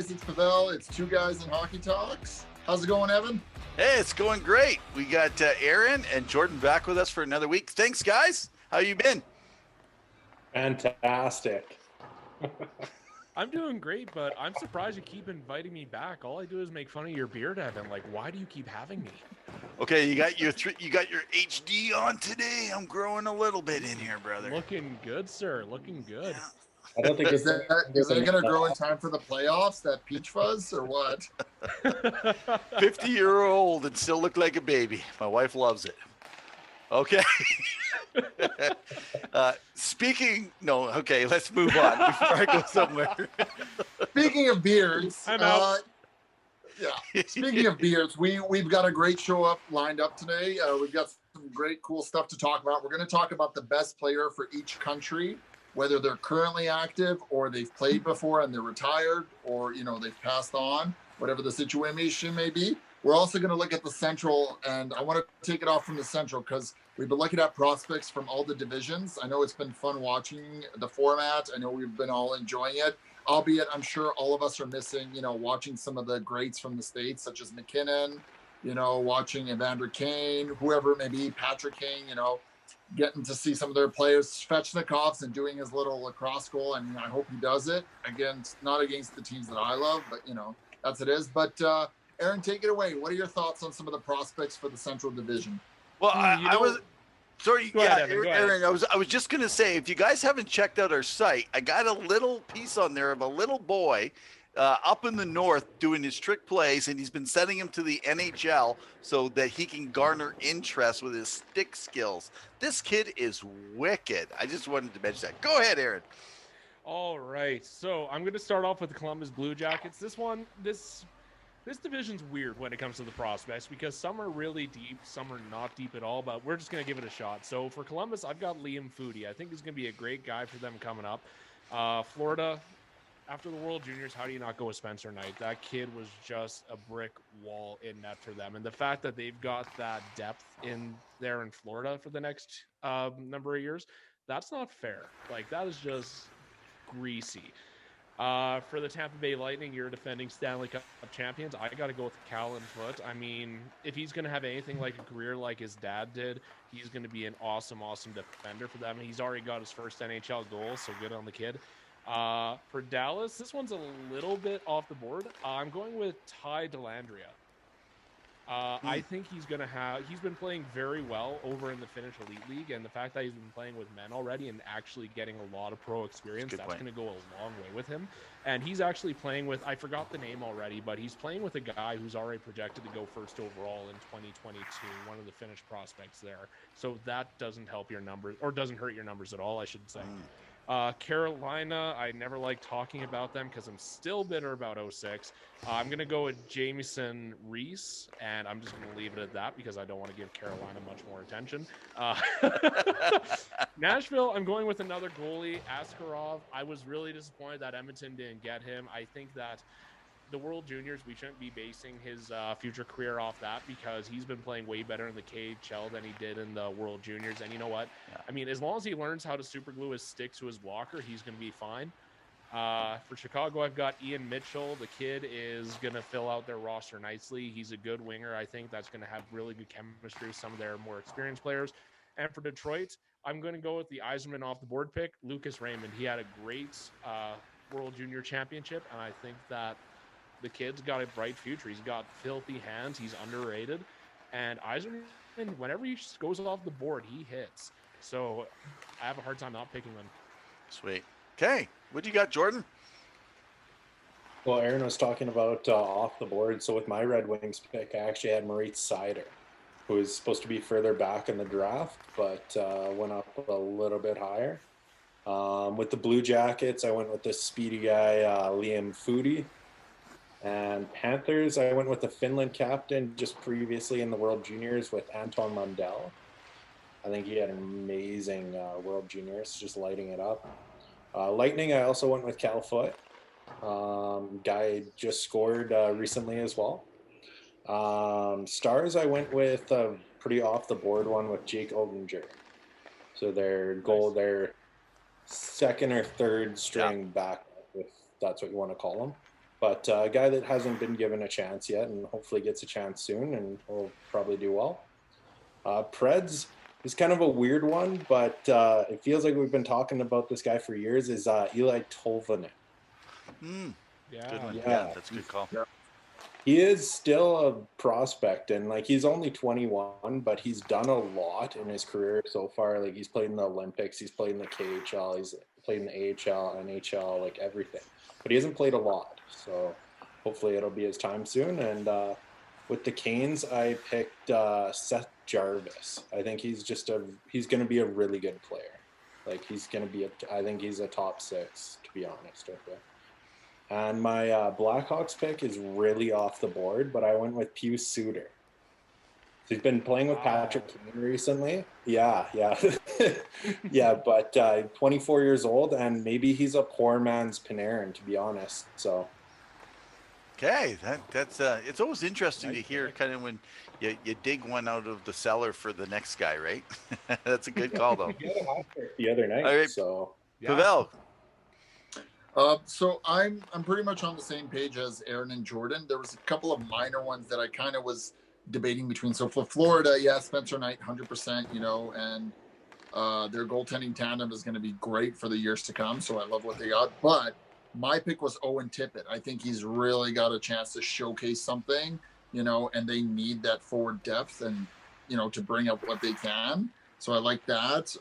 guys, it's Pavel. It's Two Guys in Hockey Talks. How's it going, Evan? Hey, it's going great. We got Aaron and Jordan back with us for another week. Thanks, guys. How you been? Fantastic. I'm doing great, but I'm surprised you keep inviting me back. All I do is make fun of your beard, Evan. Like, why do you keep having me? Okay, you got your HD on today. I'm growing a little bit in here, brother. Looking good, sir. Looking good. Yeah. I don't think Is that going to grow in time for the playoffs, that peach fuzz, or what? 50-year-old and still look like a baby. My wife loves it. Okay. Let's move on before I go somewhere. Speaking of beards, I'm out. Speaking of beards, we've got a great show lined up today. We've got some great, cool stuff to talk about. We're going to talk about the best player for each country, whether they're currently active or they've played before and they're retired, or they've passed on, whatever the situation may be. We're also going to look at the Central, and I want to take it off from the Central because we've been looking at prospects from all the divisions. I know it's been fun watching the format. I know we've been all enjoying it, albeit I'm sure all of us are missing, watching some of the greats from the States, such as McKinnon, watching Evander Kane, whoever it may be, Patrick Kane, getting to see some of their players, Svechnikov's, and doing his little lacrosse goal. I mean, I hope he does it. Again, not against the teams that I love, but, that's it is. But, Aaron, take it away. What are your thoughts on some of the prospects for the Central Division? Well, Aaron, I was just going to say, if you guys haven't checked out our site, I got a little piece on there of a little boy up in the north doing his trick plays, and he's been sending him to the NHL so that he can garner interest with his stick skills. This kid is wicked. I just wanted to mention that. Go ahead, Aaron. All right. So I'm going to start off with the Columbus Blue Jackets. This division's weird when it comes to the prospects because some are really deep, some are not deep at all, but we're just going to give it a shot. So for Columbus, I've got Liam Foudy. I think he's going to be a great guy for them coming up. Florida, after the World Juniors, how do you not go with Spencer Knight? That kid was just a brick wall in net for them. And the fact that they've got that depth in there in Florida for the next number of years, that's not fair. Like, that is just greasy. For the Tampa Bay Lightning, you're defending Stanley Cup champions. I got to go with Callan Foote. I mean, if he's going to have anything like a career like his dad did, he's going to be an awesome defender for them. He's already got his first NHL goal, so good on the kid. For Dallas, this one's a little bit off the board. I'm going with Ty Dellandrea. I think he's been playing very well over in the Finnish Elite League, and the fact that he's been playing with men already and actually getting a lot of pro experience, that's going to go a long way with him. And he's actually playing with, I forgot the name already, but he's playing with a guy who's already projected to go first overall in 2022, one of the Finnish prospects there. So that doesn't help your numbers, or doesn't hurt your numbers at all, I should say. Carolina, I never like talking about them because I'm still bitter about 06. I'm going to go with Jamieson Reese, and I'm just going to leave it at that because I don't want to give Carolina much more attention. Nashville, I'm going with another goalie, Askarov. I was really disappointed that Edmonton didn't get him. I think that the World Juniors, we shouldn't be basing his future career off that because he's been playing way better in the KHL than he did in the World Juniors. And you know what? Yeah. I mean, as long as he learns how to super glue his stick to his blocker, he's going to be fine. For Chicago, I've got Ian Mitchell. The kid is going to fill out their roster nicely. He's a good winger. I think that's going to have really good chemistry with some of their more experienced players. And for Detroit, I'm going to go with the Yzerman off the board pick, Lucas Raymond. He had a great World Junior Championship, and I think that the kid's got a bright future. He's got filthy hands. He's underrated. And Yzerman, whenever he goes off the board, he hits. So I have a hard time not picking him. Sweet. Okay. What do you got, Jordan? Well, Aaron was talking about off the board. So with my Red Wings pick, I actually had Moritz Seider, who was supposed to be further back in the draft, but went up a little bit higher. With the Blue Jackets, I went with the speedy guy, Liam Foudy. And Panthers, I went with the Finland captain just previously in the World Juniors with Anton Lundell. I think he had an amazing World Juniors, just lighting it up. Lightning, I also went with Cal Foote. Guy just scored recently as well. Stars, I went with a pretty off-the-board one with Jake Oginger. So their second or third string back, if that's what you want to call them. but a guy that hasn't been given a chance yet, and hopefully gets a chance soon, and will probably do well. Preds is kind of a weird one, but it feels like we've been talking about this guy for years. Is Eli Tolvanen? Good Yeah. one. Yeah. Yeah, that's a good call. He is still a prospect, and like he's only 21, but he's done a lot in his career so far. Like he's played in the Olympics, he's played in the KHL, he's played in the AHL, NHL, like everything. But he hasn't played a lot, so hopefully it'll be his time soon. And with the Canes, I picked Seth Jarvis. I think he's going to be a really good player. Like I think he's a top 6, to be honest with you. And my Blackhawks pick is really off the board, but I went with Pius Suter. He's been playing with Patrick Kane recently. Yeah. Yeah, but 24 years old, and maybe he's a poor man's Panarin, to be honest. So. Okay, that's it's always interesting to hear kind of when you dig one out of the cellar for the next guy, right? That's a good call, though. The other night. All right. So. Yeah. Pavel. So I'm pretty much on the same page as Aaron and Jordan. There was a couple of minor ones that I kind of was debating between. So for Florida, yeah, Spencer Knight, 100%, and their goaltending tandem is going to be great for the years to come. So I love what they got. But my pick was Owen Tippett. I think he's really got a chance to showcase something, and they need that forward depth and, to bring up what they can. So I like that.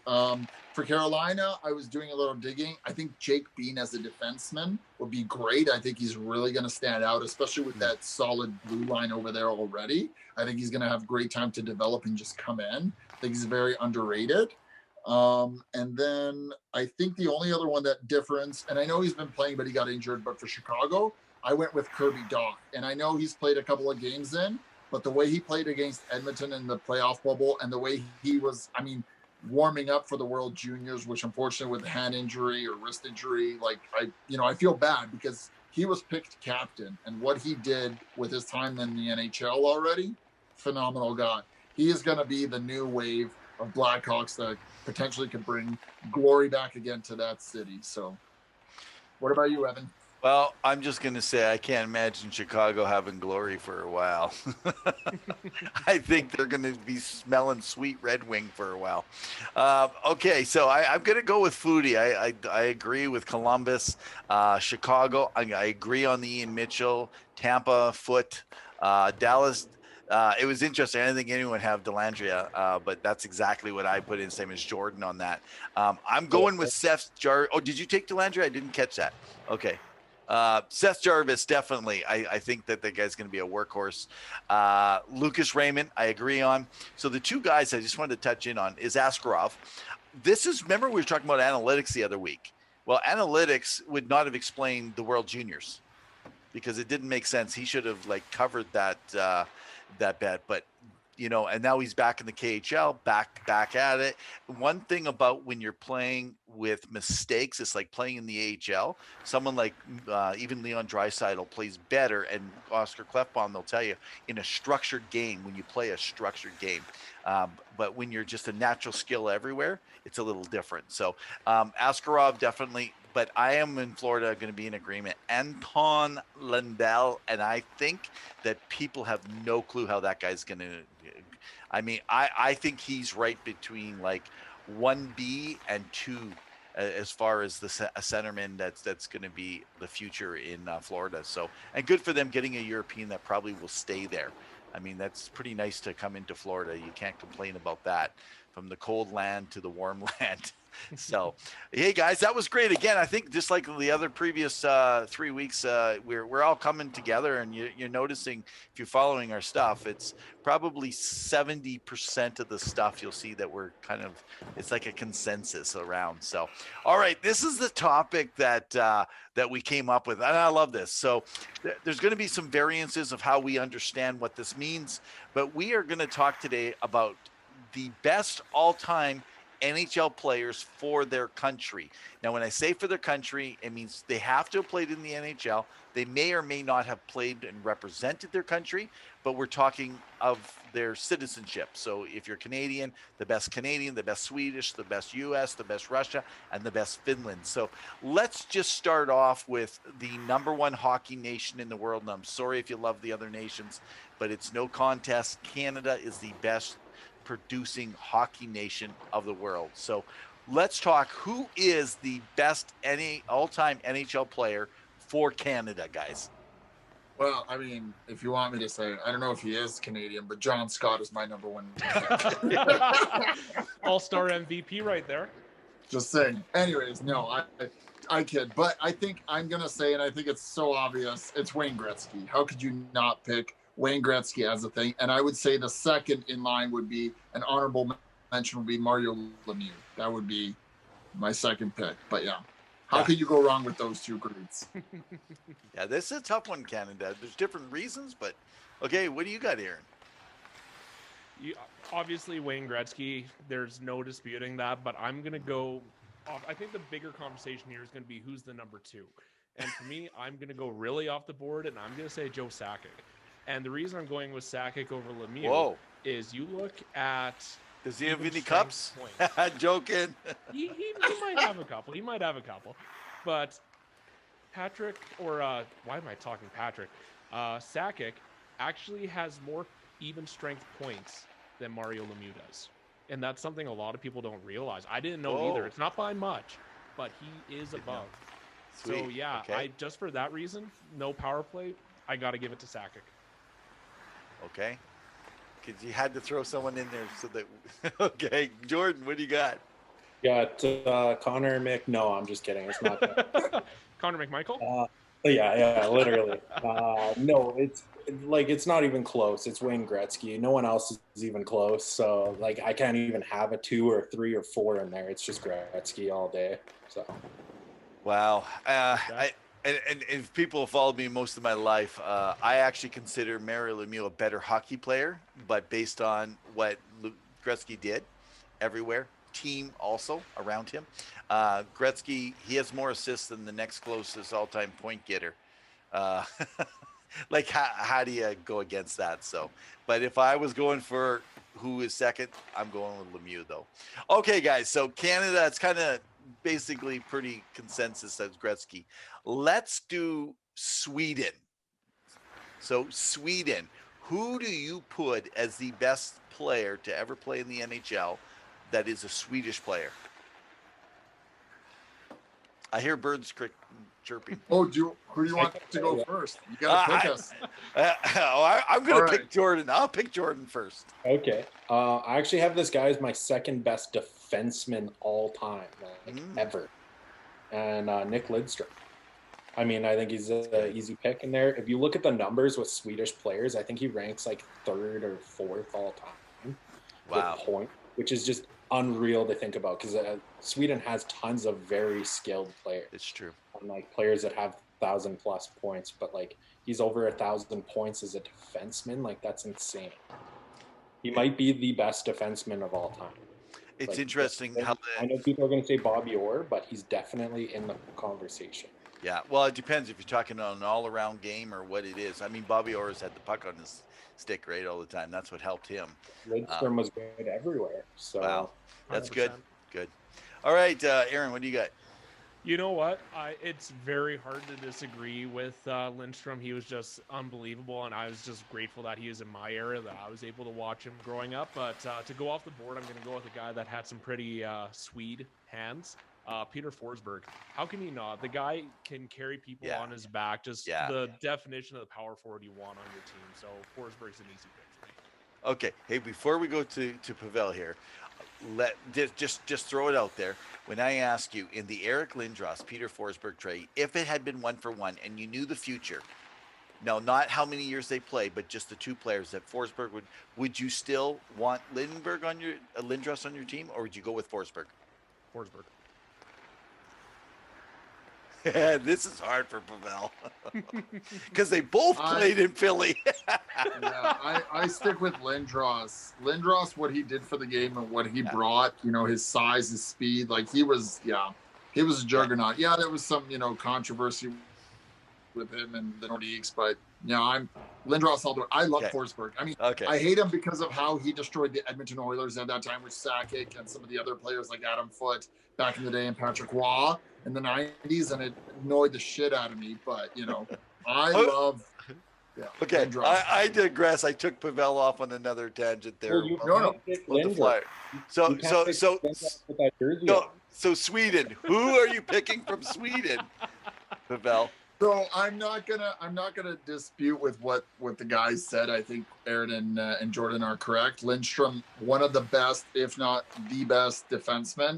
For Carolina, I was doing a little digging. I think Jake Bean as a defenseman would be great. I think he's really going to stand out, especially with that solid blue line over there already. I think he's going to have great time to develop and just come in. I think he's very underrated. And then I think the only other one that difference, and I know he's been playing, but he got injured, but for Chicago, I went with Kirby Dach. And I know he's played a couple of games in, but the way he played against Edmonton in the playoff bubble and the way he was, warming up for the World Juniors, which unfortunately with a hand injury or wrist injury, I feel bad because he was picked captain, and what he did with his time in the NHL already, phenomenal guy. He is going to be the new wave of Blackhawks that potentially could bring glory back again to that city. So what about you, Evan? Well, I'm just going to say I can't imagine Chicago having glory for a while. I think they're going to be smelling sweet Red Wing for a while. Okay, so I'm going to go with Foodie. I agree with Columbus. Chicago, I agree on the Ian Mitchell. Tampa, Foot. Dallas, it was interesting. I didn't think anyone would have Dellandrea, but that's exactly what I put in, same as Jordan on that. I'm going with Seth Jarvis. Oh, did you take Dellandrea? I didn't catch that. Okay. Seth Jarvis, definitely. I think that the guy's going to be a workhorse. Lucas Raymond, I agree on. So the two guys I just wanted to touch in on is Askarov. Remember we were talking about analytics the other week. Well, analytics would not have explained the World Juniors because it didn't make sense. He should have covered that bet, but and now he's back in the KHL, back at it. One thing about when you're playing with mistakes, it's like playing in the AHL. Someone like even Leon Draisaitl plays better, and Oscar Klefbom, they'll tell you, in a structured game, when you play a structured game. But when you're just a natural skill everywhere, it's a little different. So Askarov, definitely. But I am in Florida going to be in agreement. Anton Lundell, and I think that people have no clue how that guy's going to. I think he's right between 1B and 2 as far as a centerman that's going to be the future in Florida. So, and good for them getting a European that probably will stay there. That's pretty nice to come into Florida. You can't complain about that, from the cold land to the warm land. So, hey guys, that was great. Again, I think just like the other previous 3 weeks, we're all coming together, and you're noticing, if you're following our stuff, it's probably 70% of the stuff you'll see that we're it's like a consensus around. So, all right, this is the topic that we came up with, and I love this. So there's going to be some variances of how we understand what this means, but we are going to talk today about the best all-time NHL players for their country. Now, when I say for their country, it means they have to have played in the NHL. They may or may not have played and represented their country, but we're talking of their citizenship. So if you're Canadian, the best Swedish, the best US, the best Russia, and the best Finland. So let's just start off with the number one hockey nation in the world. And I'm sorry if you love the other nations, but it's no contest. Canada is the best producing hockey nation of the world. So let's talk, who is the best all-time NHL player for Canada, guys? Well, I mean, if you want me to say, I don't know if he is Canadian, but John Scott is my number one. All-star MVP right there. Just saying. Anyways, no, I kid. But I think I'm going to say, and I think it's so obvious, it's Wayne Gretzky. How could you not pick Wayne Gretzky as a thing? And I would say the second in line would be, an honorable mention would be Mario Lemieux. That would be my second pick. But yeah, how could you go wrong with those two greats? Yeah, this is a tough one, Canada. There's different reasons, but okay, what do you got, Aaron? Obviously, Wayne Gretzky, there's no disputing that, but I'm going to go off. I think the bigger conversation here is going to be who's the number two. And for me, I'm going to go really off the board, and I'm going to say Joe Sakic. And the reason I'm going with Sakic over Lemieux is you look at... Does he have any cups? Joking. He might have a couple. He might have a couple. But Patrick, or why am I talking Patrick? Sakic actually has more even strength points than Mario Lemieux does. And that's something a lot of people don't realize. I didn't know either. It's not by much, but he is above. Sweet. So yeah, okay. Just for that reason, no power play, I got to give it to Sakic. Okay. Because you had to throw someone in there so that... Okay, Jordan, what do you got? Got Connor No, I'm just kidding. It's not that. Connor McMichael? Yeah, literally. No, it's not even close. It's Wayne Gretzky. No one else is even close. So like, I can't even have a 2 or 3 or 4 in there. It's just Gretzky all day. So. Wow. And if people have followed me most of my life, I actually consider Mario Lemieux a better hockey player, but based on what Gretzky did everywhere, team also around him, Gretzky, he has more assists than the next closest all-time point getter. Like, how do you go against that? So, but if I was going for who is second, I'm going with Lemieux, though. Okay, guys, so Canada, it's kind of basically pretty consensus as Gretzky. Let's do Sweden. So Sweden, who do you put as the best player to ever play in the NHL that is a Swedish player? I hear birds chirping. Oh, who do you want to go first? You got to pick us. I'm going to pick Jordan. I'll pick Jordan first. Okay. I actually have this guy as my second best defenseman all time, ever. And Nick Lidstrom. I mean, I think he's an easy pick in there. If you look at the numbers with Swedish players, I think he ranks like 3rd or 4th all time. Wow. With point, which is just unreal to think about, because Sweden has tons of very skilled players. It's true. And like players that have 1,000+ points, but like he's over 1,000 points as a defenseman. Like, that's insane. He might be the best defenseman of all time. It's like, interesting how I know people are going to say Bobby Orr, but he's definitely in the conversation. Yeah, well, it depends if you're talking on an all-around game or what it is. I mean, Bobby Orr has had the puck on his stick right all the time. That's what helped him. Lidstrom was good everywhere. So wow, that's 100%. Good. All right, Aaron, what do you got? You know what? It's very hard to disagree with Lindstrom. He was just unbelievable, and I was just grateful that he was in my era, that I was able to watch him growing up. But to go off the board, I'm going to go with a guy that had some pretty Swede hands, Peter Forsberg. How can you not? The guy can carry people on his back, just the definition of the power forward you want on your team. So Forsberg's an easy pick for me. Okay, hey, before we go to Pavel here, just throw it out there. When I ask you in the Eric Lindros, Peter Forsberg trade, if it had been 1-for-1 and you knew the future, no, not how many years they play, but just the two players that Forsberg would you still want Lindros on your team, or would you go with Forsberg? Forsberg. This is hard for Pavel because they both played in Philly. Yeah, I stick with Lindros. Lindros, what he did for the game and what he brought, his size, his speed, like he was a juggernaut. Yeah, there was some, controversy with him and the Nordiques, but I'm Lindros all the way. I love Forsberg. I mean, I hate him because of how he destroyed the Edmonton Oilers at that time with Sakic and some of the other players like Adam Foote back in the day and Patrick Roy in the 90s, and it annoyed the shit out of me. But, I love Lindros. I digress. I took Pavel off on another tangent there. No. The Flyer. So Sweden. Who are you picking from Sweden, Pavel? So I'm not gonna dispute with what the guys said. I think Aaron and Jordan are correct. Lindstrom, one of the best, if not the best defenseman.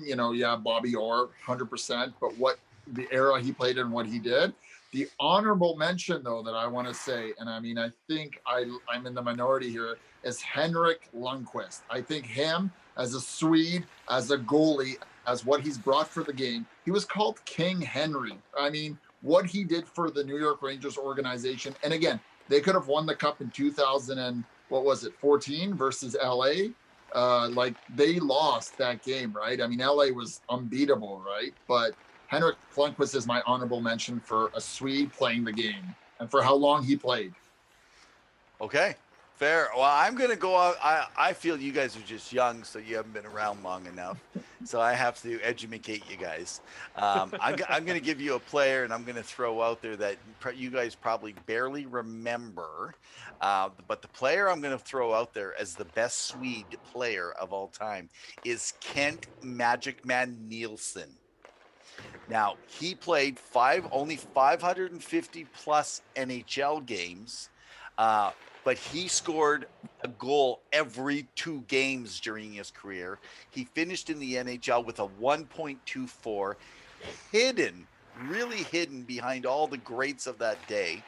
Bobby Orr, 100%. But what the era he played in, what he did. The honorable mention, though, that I want to say, and I mean, I think I'm in the minority here, is Henrik Lundqvist. I think him as a Swede, as a goalie, as what he's brought for the game. He was called King Henry. I mean, what he did for the New York Rangers organization. And again, they could have won the cup in 14 versus LA. They lost that game, right? I mean, LA was unbeatable, right? But Henrik Lundqvist is my honorable mention for a Swede playing the game and for how long he played. Okay, fair. Well, I'm going to go out. I feel you guys are just young, so you haven't been around long enough. So I have to educate you guys. I'm going to give you a player, and I'm going to throw out there that you guys probably barely remember. But the player I'm going to throw out there as the best Swede player of all time is Kent Magic Man Nielsen. Now, he played only 550 plus NHL games, but he scored a goal every 2 games during his career. He finished in the NHL with a 1.24, really hidden behind all the greats of that day.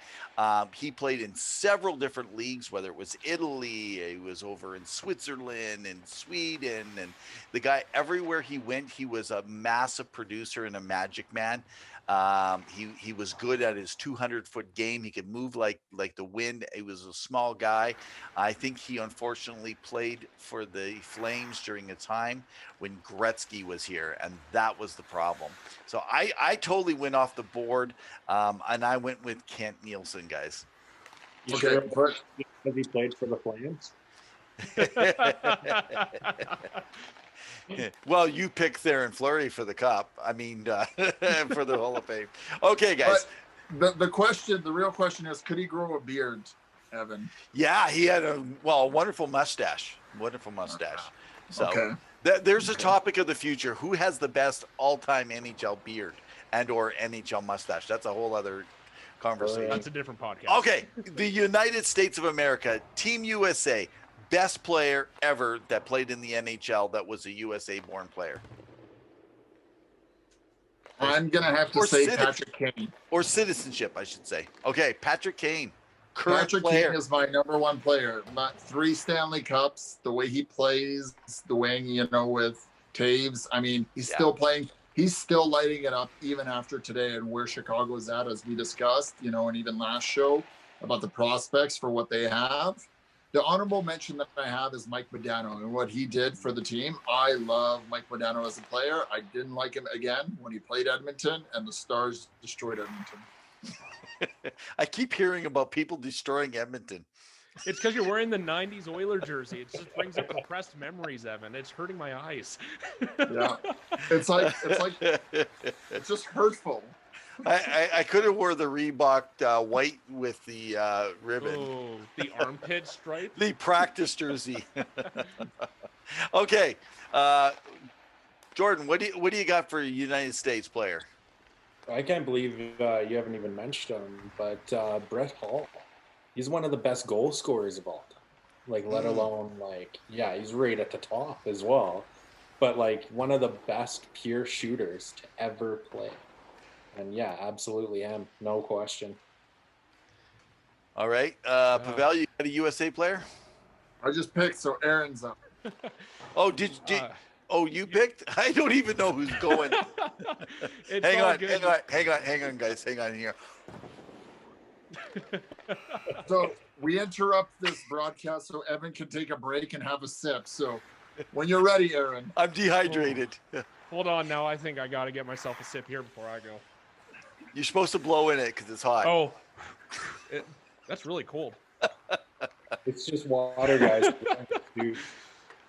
He played in several different leagues, whether it was Italy, he was over in Switzerland and Sweden, and the guy, everywhere he went, he was a massive producer and a magic man. He was good at his 200-foot game. He could move like the wind. He was a small guy. I think he unfortunately played for the Flames during a time when Gretzky was here, and that was the problem. So I totally went off the board, and I went with Kent Nielsen, guys. Okay, because he played for the Flames. Well, you picked Theoren Fleury for the cup. I mean, for the Hall of Fame. Okay, guys. But the real question is, could he grow a beard, Evan? Yeah, he had a wonderful mustache. So there's a topic of the future. Who has the best all-time NHL beard and/or NHL mustache? That's a whole other conversation. That's a different podcast. Okay, the United States of America, Team USA. Best player ever that played in the NHL that was a USA-born player. I'm going to have to say Patrick Kane. Or citizenship, I should say. Okay, Patrick Kane. Patrick Kane is my number 1 player. 3 Stanley Cups, the way he plays, the way, with Taves. I mean, he's still playing. He's still lighting it up even after today and where Chicago is at, as we discussed, and even last show about the prospects for what they have. The honorable mention that I have is Mike Modano and what he did for the team. I love Mike Modano as a player. I didn't like him again when he played Edmonton, and the Stars destroyed Edmonton. I keep hearing about people destroying Edmonton. It's because you're wearing the 90s Oiler jersey. It just brings up repressed memories, Evan. It's hurting my eyes. Yeah. It's just hurtful. I could have wore the Reebok white with the ribbon. Oh, the armpit stripe? The practice jersey. Okay. Jordan, what do you got for a United States player? I can't believe you haven't even mentioned him, but Brett Hull. He's one of the best goal scorers of all time. Let alone, he's right at the top as well. But, one of the best pure shooters to ever play. And, absolutely him. No question. All right. Pavel, you got a USA player? I just picked, so Aaron's up. Oh, Oh, you picked? I don't even know who's going. It's hang all on, good. hang on, guys. Hang on here. So we interrupt this broadcast so Evan can take a break and have a sip. So when you're ready, Aaron. I'm dehydrated. Hold on now. I think I got to get myself a sip here before I go. You're supposed to blow in it because it's hot. Oh, that's really cold. It's just water, guys. Dude.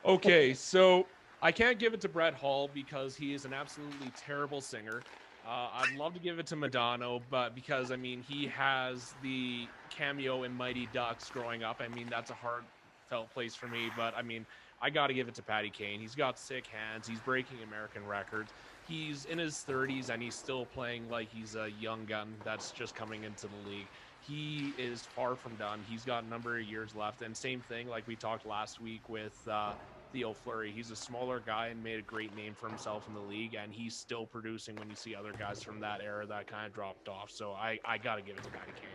Okay, so I can't give it to Brett Hall because he is an absolutely terrible singer. I'd love to give it to Madonna, but because, I mean, he has the cameo in Mighty Ducks growing up. I mean, that's a heartfelt place for me, but, I mean, I got to give it to Patty Kane. He's got sick hands. He's breaking American records. He's in his 30s, and he's still playing like he's a young gun that's just coming into the league. He is far from done. He's got a number of years left, and same thing like we talked last week with Theo Fleury. He's a smaller guy and made a great name for himself in the league, and he's still producing when you see other guys from that era that kind of dropped off. So I got to give it to Patty Kane.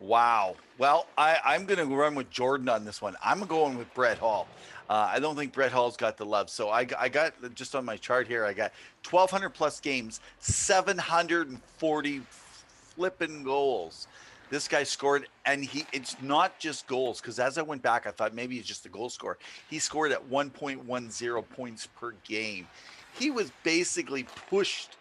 Wow. Well, I'm going to run with Jordan on this one. I'm going with Brett Hall. I don't think Brett Hall's got the love. So I got, just on my chart here, I got 1,200 plus games, 740 flipping goals. This guy scored, and it's not just goals, because as I went back, I thought maybe it's just the goal score. He scored at 1.10 points per game. He was basically pushed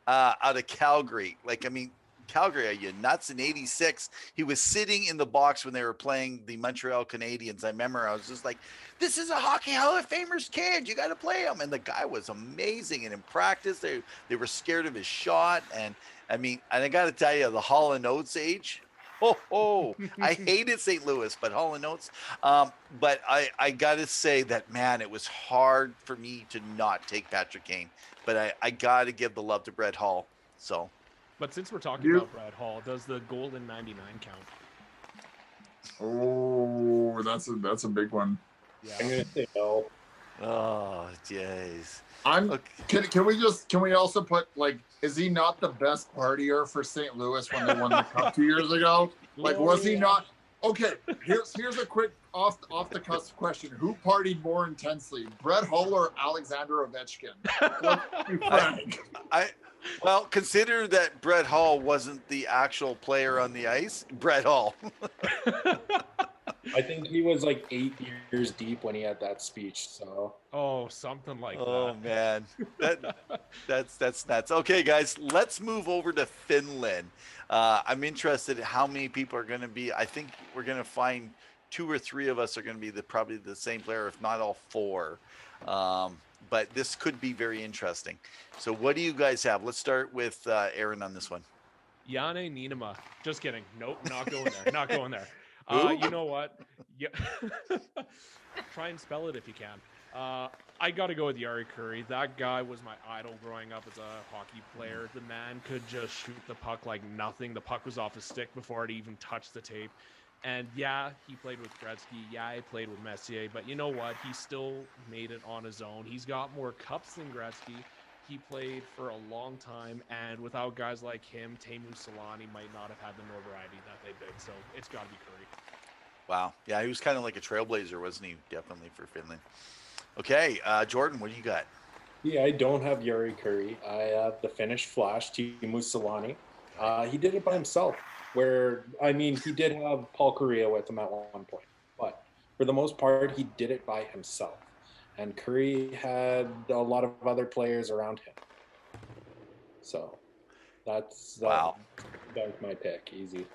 out of Calgary. Like, I mean, Calgary, are you nuts? In 86, he was sitting in the box when they were playing the Montreal Canadiens. I remember I was just like, this is a Hockey Hall of Famer's kid. You got to play him. And the guy was amazing. And in practice, they were scared of his shot. And I mean, and I got to tell you, the Hall and Oates age. I hated St. Louis, but Hall and Oates. But I got to say that, man, it was hard for me to not take Patrick Kane. But I got to give the love to Brett Hall. So. But since we're talking about Brett Hall, does the Golden 99 count? Oh, that's a big one. Yeah. I'm gonna say no. Oh, jeez. Can we also put, like, is he not the best partier for St. Louis when they won the cup 2 years ago? Like, was he not? Okay, here's a quick off the cusp question: who partied more intensely, Brett Hall or Alexander Ovechkin? Let's be frank. Well, consider that Brett Hall wasn't the actual player on the ice. Brett Hall. I think he was like 8 years deep when he had that speech. So. Oh, something like that. Oh man, that's nuts. Okay, guys, let's move over to Finland. I'm interested in how many people are going to be. I think we're going to find 2 or 3 of us are going to be probably the same player, if not all 4. But this could be very interesting. So what do you guys have? Let's start with Aaron on this one. Janne Niinema. Just kidding. Nope, not going there. Not going there. You know what? Yeah. Try and spell it if you can. I got to go with Jari Kurri. That guy was my idol growing up as a hockey player. The man could just shoot the puck like nothing. The puck was off his stick before it even touched the tape. And yeah, he played with Gretzky. Yeah, he played with Messier. But you know what? He still made it on his own. He's got more cups than Gretzky. He played for a long time. And without guys like him, Teemu Selanne might not have had the notoriety that they did. So it's got to be Kurri. Wow. Yeah, he was kind of like a trailblazer, wasn't he? Definitely for Finland. Okay, Jordan, what do you got? Yeah, I don't have Jari Kurri. I have the Finnish Flash, Teemu Selanne. He did it by himself. He did have Paul Kariya with him at one point, but for the most part, he did it by himself. And Kurri had a lot of other players around him. So that's my pick. Easy.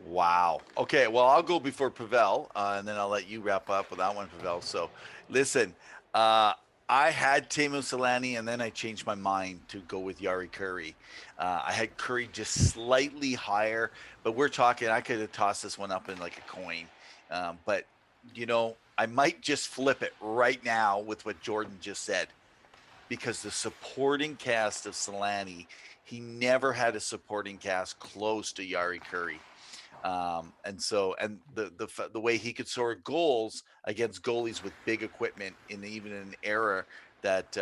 Wow. Okay, well, I'll go before Pavel, and then I'll let you wrap up with that one, Pavel. So, listen, I had Teemu Selanne, and then I changed my mind to go with Jari Kurri. I had Kurri just slightly higher, but we're talking, I could have tossed this one up in like a coin. But, you know, I might just flip it right now with what Jordan just said, because the supporting cast of Selanne, he never had a supporting cast close to Jari Kurri. And the way he could score goals against goalies with big equipment even in an era that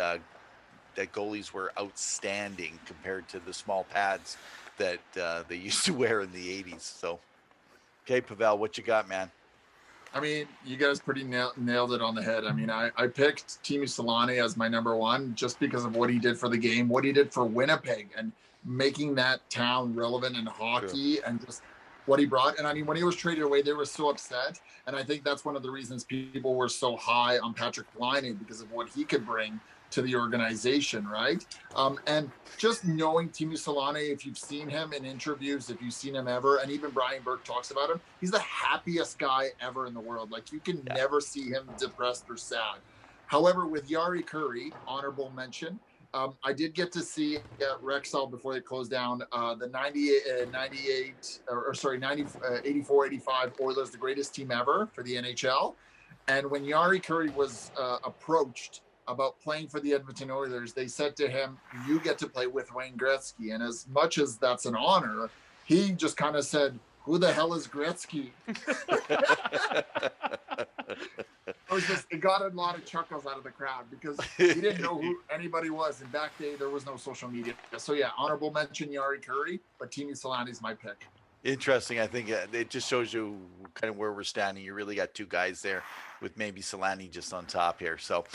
goalies were outstanding compared to the small pads that they used to wear in the 80s. So, okay, Pavel, what you got, man? I mean, you guys pretty nailed it on the head. I mean, I picked Teemu Selanne as my number one just because of what he did for the game, what he did for Winnipeg, and making that town relevant in hockey, and just what he brought. And I mean, when he was traded away, they were so upset. And I think that's one of the reasons people were so high on Patrick Laine, because of what he could bring to the organization, right? And just knowing Teemu Selanne, if you've seen him in interviews, if you've seen him ever, and even Brian Burke talks about him, he's the happiest guy ever in the world. Like, you can never see him depressed or sad. However, with Jari Kurri, honorable mention, I did get to see at Rexall before they closed down the 84-85 Oilers, the greatest team ever for the NHL. And when Jari Kurri was approached about playing for the Edmonton Oilers, they said to him, "You get to play with Wayne Gretzky." And as much as that's an honor, he just kind of said, "Who the hell is Gretzky?" It got a lot of chuckles out of the crowd because he didn't know who anybody was. And back then, there was no social media. So yeah, honorable mention Jari Kurri, but Teemu Selanne is my pick. Interesting. I think it just shows you kind of where we're standing. You really got two guys there with maybe Selanne just on top here. So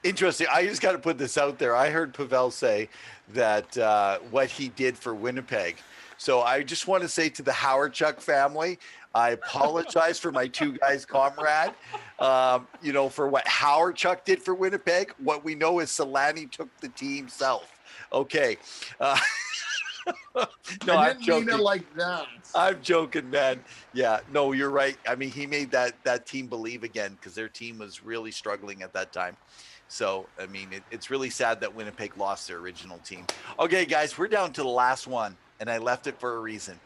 interesting. I just got to put this out there. I heard Pavel say that what he did for Winnipeg. So I just want to say to the Howard-Chuck family, I apologize for my two guys' comrade, for what Howard-Chuck did for Winnipeg. What we know is Selanne took the team south. Okay. No, I didn't mean it like that. I'm joking, man. Yeah, no, you're right. I mean, he made that team believe again, because their team was really struggling at that time. So, I mean, it's really sad that Winnipeg lost their original team. Okay, guys, we're down to the last one, and I left it for a reason.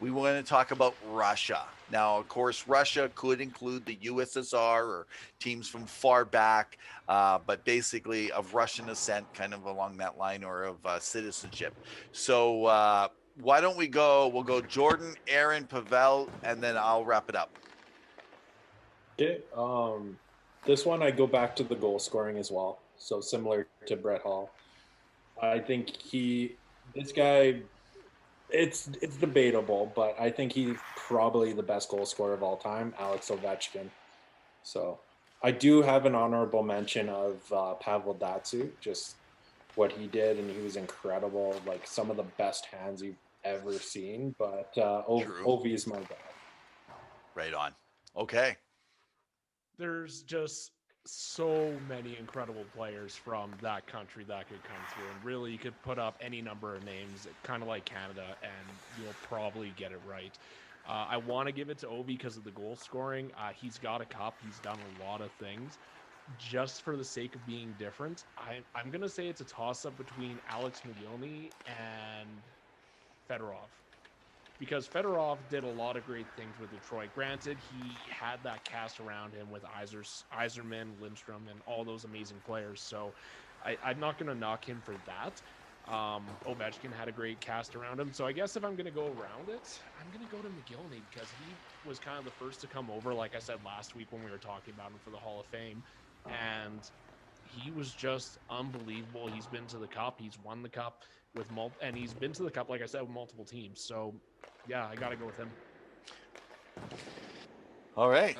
We want to talk about Russia. Now, of course, Russia could include the USSR or teams from far back, but basically of Russian ascent, kind of along that line, or of citizenship. So why don't we go? We'll go Jordan, Aaron, Pavel, and then I'll wrap it up. Okay. This one, I go back to the goal scoring as well. So similar to Brett Hall. I think this guy, it's debatable, but I think he's probably the best goal scorer of all time, Alex Ovechkin. So I do have an honorable mention of Pavel Datsyuk, just what he did, and he was incredible, like some of the best hands you've ever seen, but Ovi is my guy. Right on. Okay. There's just so many incredible players from that country that could come through, and really you could put up any number of names, kind of like Canada, and you'll probably get it right. I want to give it to Ovi because of the goal scoring. He's got a cup. He's done a lot of things. Just for the sake of being different, I'm going to say it's a toss-up between Alex Mogilny and Fedorov. Because Fedorov did a lot of great things with Detroit. Granted, he had that cast around him with Yzerman, Lindstrom, and all those amazing players. So I'm not going to knock him for that. Ovechkin had a great cast around him. So I guess if I'm going to go around it, I'm going to go to Mogilny because he was kind of the first to come over, like I said last week when we were talking about him for the Hall of Fame. And he was just unbelievable. He's been to the Cup. He's won the Cup with and he's been to the Cup, like I said, with multiple teams. So, yeah, I got to go with him. All right.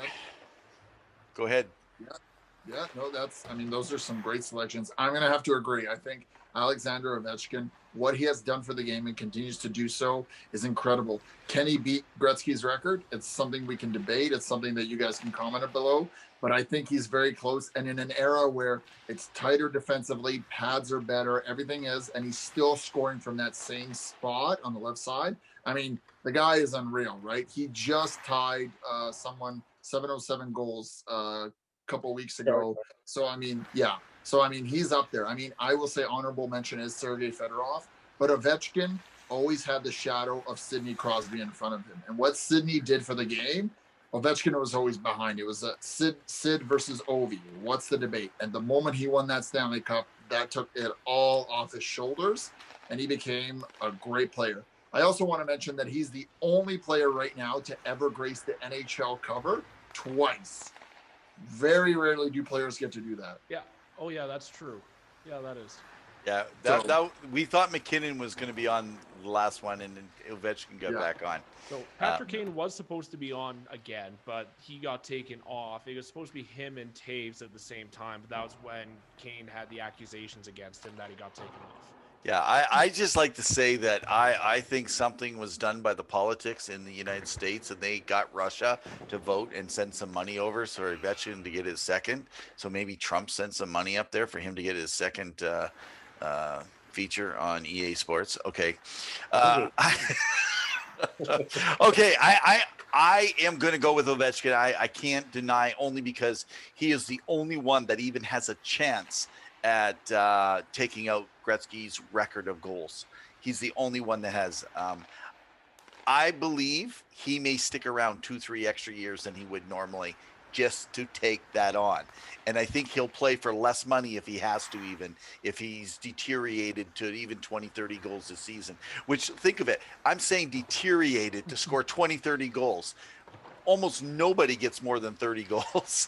Go ahead. Yeah, no, those are some great selections. I'm going to have to agree. I think Alexander Ovechkin, what he has done for the game and continues to do so is incredible. Can he beat Gretzky's record? It's something we can debate. It's something that you guys can comment below. But I think he's very close. And in an era where it's tighter defensively, pads are better, everything is, and he's still scoring from that same spot on the left side. I mean, the guy is unreal, right? He just tied someone 707 goals a couple weeks ago. So, I mean, yeah. So, I mean, he's up there. I mean, I will say honorable mention is Sergei Fedorov, but Ovechkin always had the shadow of Sidney Crosby in front of him. And what Sidney did for the game, Ovechkin was always behind. It was a Sid versus Ovi. What's the debate? And the moment he won that Stanley Cup, that took it all off his shoulders, and he became a great player. I also want to mention that he's the only player right now to ever grace the NHL cover twice. Very rarely do players get to do that. Yeah. Oh, yeah, that's true. Yeah, that is. Yeah, we thought McKinnon was going to be on the last one, and then Ovechkin got back on. So Patrick Kane was supposed to be on again, but he got taken off. It was supposed to be him and Taves at the same time, but that was when Kane had the accusations against him that he got taken off. Yeah, I just like to say that I think something was done by the politics in the United States, and they got Russia to vote and send some money over so Ovechkin to get his second. So maybe Trump sent some money up there for him to get his second feature on EA Sports. Okay. Okay, I am going to go with Ovechkin. I can't deny, only because he is the only one that even has a chance at taking out Gretzky's record of goals. He's the only one that has. I believe he may stick around 2-3 extra years than he would normally, just to take that on. And I think he'll play for less money if he has to, even if he's deteriorated to even 20-30 goals this season. Which, think of it, I'm saying deteriorated to score 20-30 goals. Almost nobody gets more than 30 goals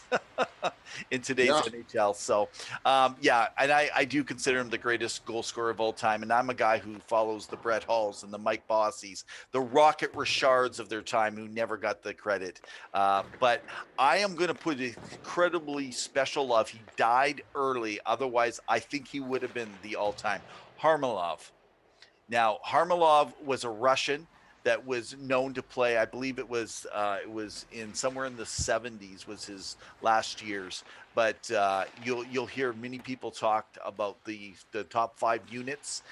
in today's NHL. So, and I do consider him the greatest goal scorer of all time. And I'm a guy who follows the Brett Hulls and the Mike Bossies, the Rocket Richards of their time, who never got the credit. But I am going to put incredibly special love. He died early. Otherwise, I think he would have been the all-time. Kharlamov. Now, Kharlamov was a Russian that was known to play. I believe it was in somewhere in the 70s was his last years. But you'll hear many people talk about the top 5 units.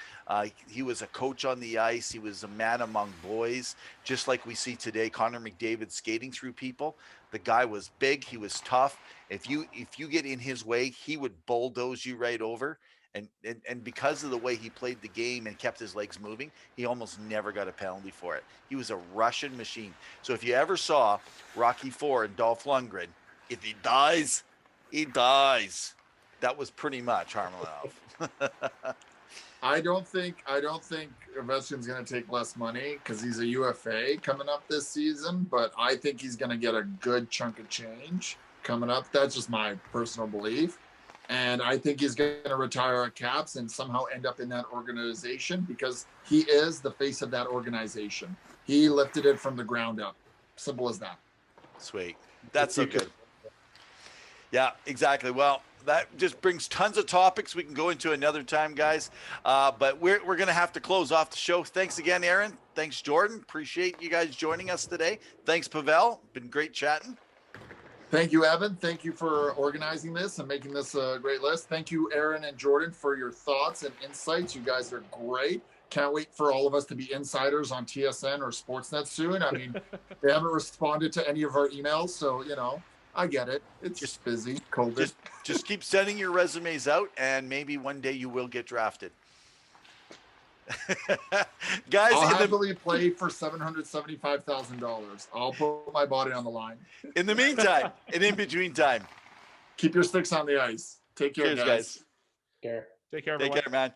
He was a coach on the ice. He was a man among boys, just like we see today. Connor McDavid skating through people. The guy was big. He was tough. If you get in his way, he would bulldoze you right over. And because of the way he played the game and kept his legs moving, he almost never got a penalty for it. He was a Russian machine. So if you ever saw Rocky IV and Dolph Lundgren, if he dies, he dies. That was pretty much Kharlamov. I don't think Ovechkin's going to take less money because he's a UFA coming up this season, but I think he's going to get a good chunk of change coming up. That's just my personal belief. And I think he's going to retire at Caps and somehow end up in that organization because he is the face of that organization. He lifted it from the ground up. Simple as that. Sweet. That's so good. Yeah, exactly. Well, that just brings tons of topics we can go into another time, guys. But we're going to have to close off the show. Thanks again, Aaron. Thanks, Jordan. Appreciate you guys joining us today. Thanks, Pavel. Been great chatting. Thank you, Evan. Thank you for organizing this and making this a great list. Thank you, Aaron and Jordan, for your thoughts and insights. You guys are great. Can't wait for all of us to be insiders on TSN or Sportsnet soon. I mean, they haven't responded to any of our emails, so, I get it. It's just busy. COVID. Just keep sending your resumes out, and maybe one day you will get drafted. Guys, I'll happily play for $775,000. I'll put my body on the line. In the meantime, and in between time, keep your sticks on the ice. Take care, cheers, guys. Care. Take care, everyone. Take care, man.